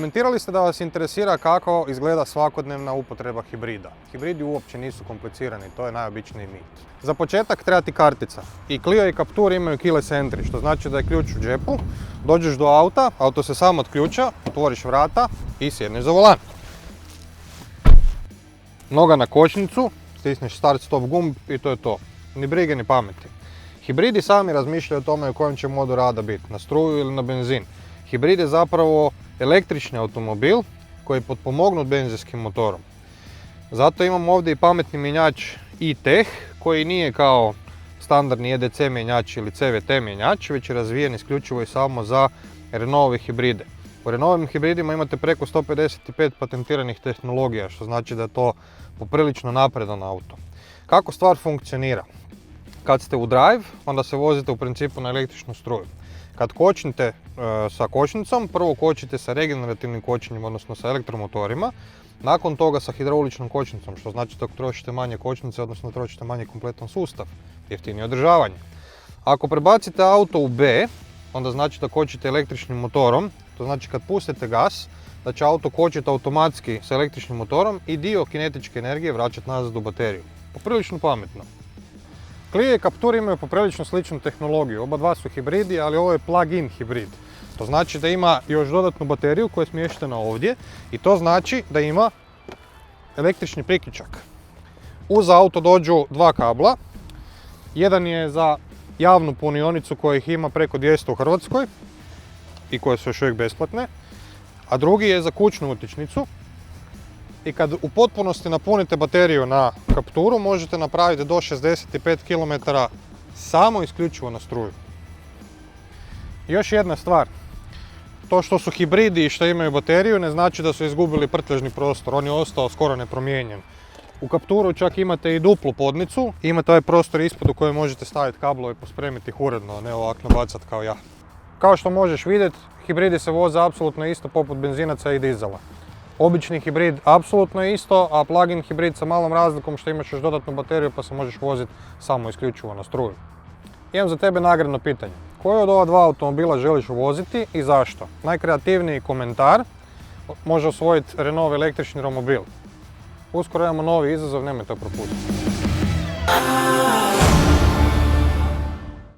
Komentirali ste da vas interesira kako izgleda svakodnevna upotreba hibrida. Hibridi uopće nisu komplicirani, to je najobičniji mit. Za početak treba ti kartica. I Clio i Captur imaju keyless entry, što znači da je ključ u džepu, dođeš do auta, auto se samo otključa, otvoriš vrata i sjedneš za volan. Noga na kočnicu, stisneš start stop gumb i to je to. Ni brige ni pameti. Hibridi sami razmišljaju o tome u kojem će modu rada biti, na struju ili na benzin. Hibrid je zapravo električni automobil koji je potpomognut benzinskim motorom. Zato imamo ovdje i pametni mjenjač e-Tech koji nije kao standardni EDC mjenjač ili CVT mjenjač, već je razvijen isključivo i samo za Renaultove hibride. U Renaultovim hibridima imate preko 155 patentiranih tehnologija, što znači da je to poprilično napredan auto. Kako stvar funkcionira? Kad ste u drive, onda se vozite u principu na električnu struju. Kad kočnite sa kočnicom, prvo kočite sa regenerativnim kočenjem, odnosno sa elektromotorima, nakon toga sa hidrauličnom kočnicom, što znači da trošite manje kočnice, odnosno trošite manje kompletan sustav, jeftinije održavanje. Ako prebacite auto u B, onda znači da kočite električnim motorom, to znači kad pustite gas, da će auto kočiti automatski sa električnim motorom i dio kinetičke energije vraćati nazad u bateriju. Poprilično pametno. Clio i Captur imaju poprilično sličnu tehnologiju, oba dva su hibridi, ali ovo je plug-in hibrid. To znači da ima još dodatnu bateriju koja je smještena ovdje i to znači da ima električni priključak. Uz auto dođu dva kabla, jedan je za javnu punionicu kojih ima preko 200 u Hrvatskoj i koje su još uvijek besplatne, a drugi je za kućnu utičnicu. I kad u potpunosti napunite bateriju na Capturu, možete napraviti do 65 km samo isključivo na struju. Još jedna stvar, to što su hibridi i što imaju bateriju ne znači da su izgubili prtljažni prostor, on je ostao skoro nepromijenjen. U Capturu čak imate i duplu podnicu, imate ovaj prostor ispod u kojem možete staviti kablove i pospremiti ih uredno, ne ovako nabacati kao ja. Kao što možeš vidjeti, hibridi se voze apsolutno isto poput benzinaca i dizela. Obični hibrid apsolutno je isto, a plug-in hibrid sa malom razlikom što imaš još dodatnu bateriju pa se možeš voziti samo isključivo na struju. Imam za tebe nagradno pitanje. Koji od ova dva automobila želiš voziti i zašto? Najkreativniji komentar može osvojiti Renault električni romobil. Uskoro imamo novi izazov, nemojte propustiti.